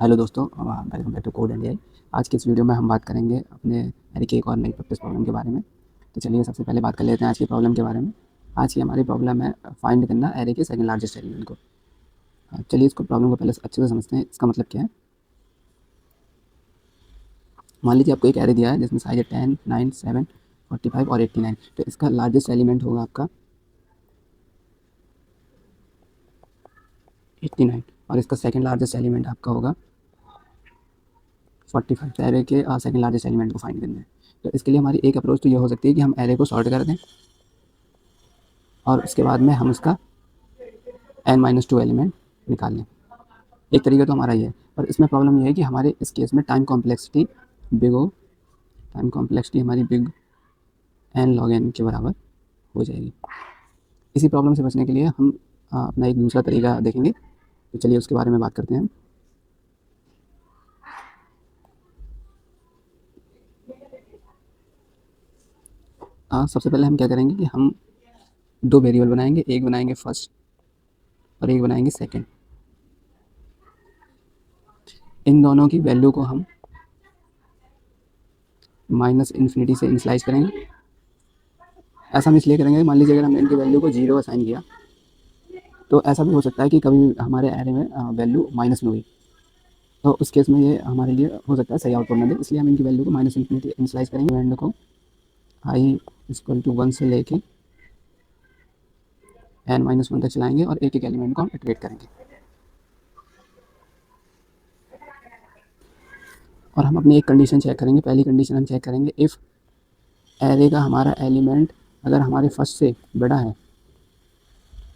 Hello दोस्तों, welcome back to code India. आज की इस वीडियो में हम बात करेंगे अपने एरे की एक और नई प्रैक्टिस प्रॉब्लम के बारे में। तो चलिए सबसे पहले बात कर लेते हैं आज की प्रॉब्लम के बारे में। आज की हमारी प्रॉब्लम है फाइंड करना एरे के सेकंड लार्जेस्ट एलिमेंट को। चलिए इसको प्रॉब्लम को पहले अच्छे से समझते हैं। इसका मतलब क्या है। मान लीजिए आपको एक एरे दिया है जिसमें साइज है 10, 9, 7, 45 और 89। तो इसका लार्जेस्ट एलिमेंट होगा आपका 89 और इसका सेकेंड लार्जेस्ट एलिमेंट आपका होगा 45। तो एरे के सेकंड लार्जेस्ट एलिमेंट को फाइंड करना है। तो इसके लिए हमारी एक अप्रोच तो ये हो सकती है कि हम एरे को सॉर्ट कर दें और उसके बाद में हम उसका n-2 एलिमेंट निकाल लें। एक तरीका तो हमारा ये है, पर इसमें प्रॉब्लम ये है कि हमारे इस केस में टाइम कॉम्प्लेक्सिटी बिग हो, टाइम कॉम्प्लेक्सिटी हमारी बिग n log n के बराबर हो जाएगी। इसी प्रॉब्लम से बचने के लिए हम अपना एक दूसरा तरीका देखेंगे। तो चलिए उसके बारे में बात करते हैं। सबसे पहले हम क्या करेंगे कि हम दो वेरिएबल बनाएंगे, एक बनाएंगे फर्स्ट और एक बनाएंगे सेकंड। इन दोनों की वैल्यू को हम -∞ से इनिशियलाइज करेंगे। ऐसा हम इसलिए करेंगे, मान लीजिए अगर हमने इनकी वैल्यू को 0 असाइन किया तो ऐसा भी हो सकता है कि कभी हमारे एरे में वैल्यू माइनस में हुई, तो उस केस में ये हमारे लिए हो सकता है सही आउटपुट ना दे। इसलिए हम इनकी वैल्यू को -∞ इनिशियलाइज करेंगे। एंड को i = 1 से लेके n-1 तक चलाएंगे और एक एक एलिमेंट को हम इटरेट करेंगे। और हम अपनी एक कंडीशन चेक करेंगे। पहली कंडीशन हम चेक करेंगे, इफ़ एरे का हमारा एलिमेंट अगर हमारे फर्स्ट से बड़ा है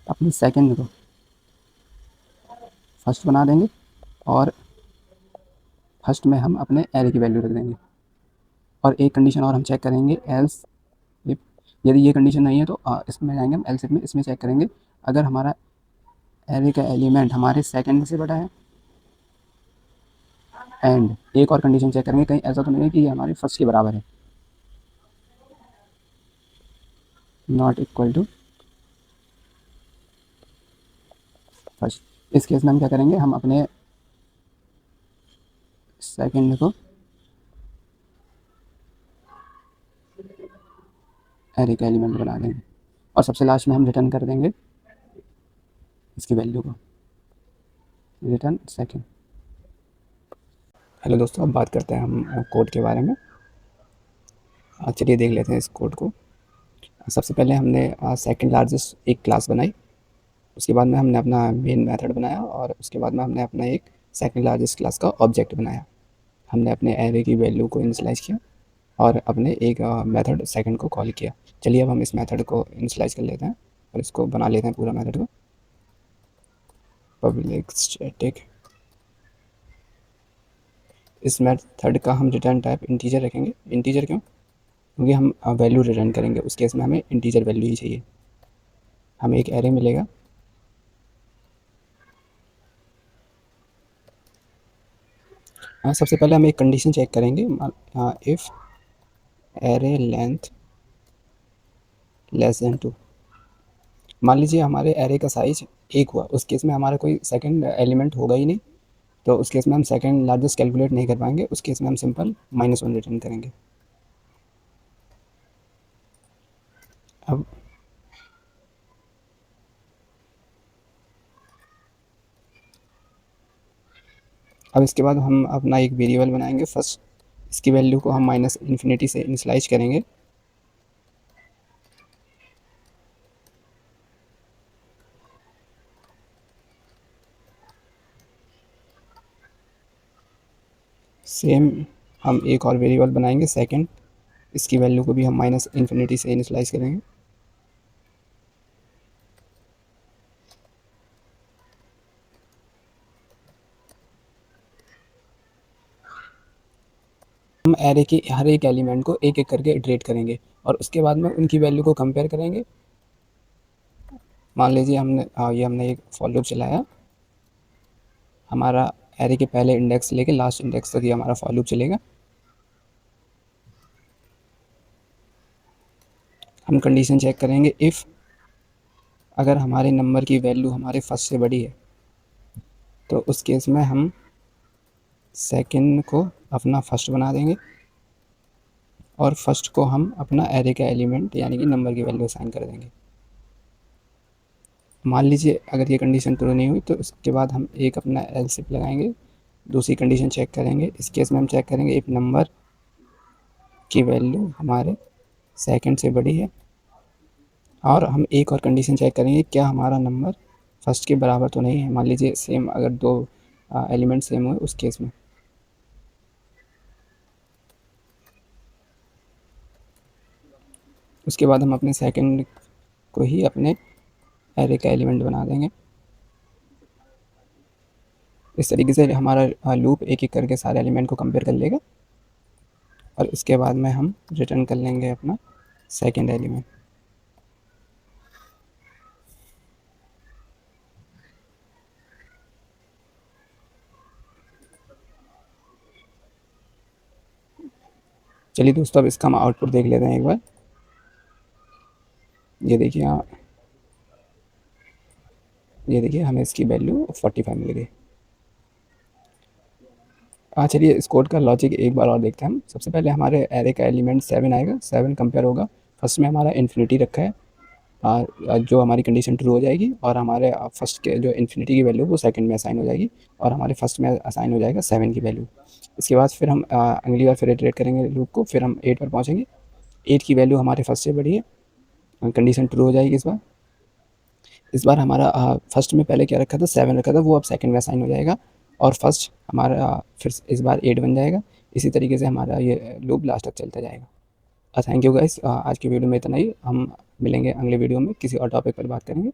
तो अपने सेकंड को फर्स्ट बना देंगे और फर्स्ट में हम अपने एरे की वैल्यू रख देंगे। और एक कंडीशन और हम चेक करेंगे, एल्स इफ, यदि ये कंडीशन नहीं है तो इसमें जाएंगे हम एल्स इफ में। इसमें चेक करेंगे अगर हमारा एरे का एलिमेंट हमारे सेकंड से बड़ा है। एंड एक और कंडीशन चेक करेंगे, कहीं ऐसा तो नहीं है कि ये हमारे फर्स्ट के बराबर है, नॉट इक्वल टू फर्स्ट। इस केस में हम क्या करेंगे, हम अपने सेकंड को एरे का एलिमेंट बना देंगे और सबसे लास्ट में हम रिटर्न कर देंगे इसकी वैल्यू को, रिटर्न सेकंड। हेलो दोस्तों, अब बात करते हैं हम कोड के बारे में। चलिए देख लेते हैं इस कोड को। सबसे पहले हमने सेकंड लार्जेस्ट एक क्लास बनाई, उसके बाद में हमने अपना मेन मेथड बनाया और उसके बाद में हमने अपना एक सेकंड लार्जेस्ट क्लास का ऑब्जेक्ट बनाया। हमने अपने एरे की वैल्यू को इनिशियलाइज किया और अपने एक मेथड सेकंड को कॉल किया। चलिए अब हम इस मेथड को इनिशियलाइज कर लेते हैं और इसको बना लेते हैं पूरा मेथड को। पब्लिक स्टैटिक, इस मेथड का हम रिटर्न टाइप इंटीजर रखेंगे। इंटीजर क्यों? क्योंकि हम वैल्यू रिटर्न करेंगे, उस केस में हमें इंटीजर वैल्यू ही चाहिए। हमें एक एरे मिलेगा, सबसे पहले हम एक कंडीशन चेक करेंगे, if array length less than 2। मान लीजिए हमारे एरे का साइज 1 हुआ, उस केस में हमारा कोई सेकंड एलिमेंट होगा ही नहीं, तो उस केस में हम सेकंड लार्जेस्ट कैलकुलेट नहीं कर पाएंगे। उस केस में हम सिंपल -1 रिटर्न करेंगे। अब इसके बाद हम अपना एक वेरिएबल बनाएंगे फर्स्ट। इसकी वैल्यू को हम -∞ से इनिशियलाइज करेंगे। सेम हम एक और वेरिएबल बनाएंगे सेकंड, इसकी वैल्यू को भी हम -∞ से इनिशियलाइज करेंगे। हम एरे के हर एक एलिमेंट को एक एक करके इटरेट करेंगे और उसके बाद में उनकी वैल्यू को कंपेयर करेंगे। मान लीजिए हमने एक फॉर लूप चलाया, हमारा एरे के पहले इंडेक्स से लेके लास्ट इंडेक्स तक ये हमारा फॉर लूप चलेगा। हम कंडीशन चेक करेंगे, इफ़ अगर हमारे नंबर की वैल्यू हमारे फर्स्ट से बड़ी है तो उस केस में हम सेकंड को अपना फर्स्ट बना देंगे और फर्स्ट को हम अपना एरे का एलिमेंट यानी कि नंबर की वैल्यू असाइन कर देंगे। मान लीजिए अगर ये कंडीशन ट्रू नहीं हुई तो उसके बाद हम एक अपना एल्स इफ लगाएंगे, दूसरी कंडीशन चेक करेंगे। इस केस में हम चेक करेंगे इफ नंबर की वैल्यू हमारे सेकंड से बड़ी है, और हम एक और कंडीशन चेक करेंगे क्या हमारा नंबर फर्स्ट के बराबर तो नहीं है। मान लीजिए सेम अगर दो एलिमेंट सेम हुए उस केस में। उसके बाद हम अपने सेकंड को ही अपने एरे का एलिमेंट बना देंगे। इस तरीके से हमारा लूप एक एक करके सारे एलिमेंट को कंपेयर कर लेगा और इसके बाद में हम रिटर्न कर लेंगे अपना सेकंड एलिमेंट। चलिए दोस्तों, अब इसका हम आउटपुट देख लेते हैं एक बार। ये देखिए यहाँ, ये देखिए हमें इसकी वैल्यू 45 मिल गई। हाँ, चलिए इस कोड का लॉजिक एक बार और देखते हैं हम। सबसे पहले हमारे एरे का एलिमेंट 7 आएगा, 7 कंपेयर होगा। फर्स्ट में हमारा इन्फिनिटी रखा है, जो हमारी कंडीशन ट्रू हो जाएगी, और हमारे फर्स्ट के जो इन्फिनिटी की वैल्यू वो सेकंड में असाइन हो जाएगी, और हमारे फर्स्ट में असाइन हो जाएगा 7 की वैल्यू। इसके बाद फिर हम अगली बार फिर इटरेट करेंगे लूप को, फिर हम 8 पर पहुँचेंगे। 8 की वैल्यू हमारे फर्स्ट से बड़ी है, कंडीशन ट्रू हो जाएगी इस बार। इस बार हमारा फर्स्ट में पहले क्या रखा था, 7 रखा था, वो अब सेकंड में असाइन हो जाएगा, और फर्स्ट हमारा फिर इस बार 8 बन जाएगा। इसी तरीके से हमारा ये लूप लास्ट तक चलता जाएगा। थैंक यू गाइस, आज की वीडियो में इतना ही। हम मिलेंगे अगले वीडियो में, किसी और टॉपिक पर बात करेंगे।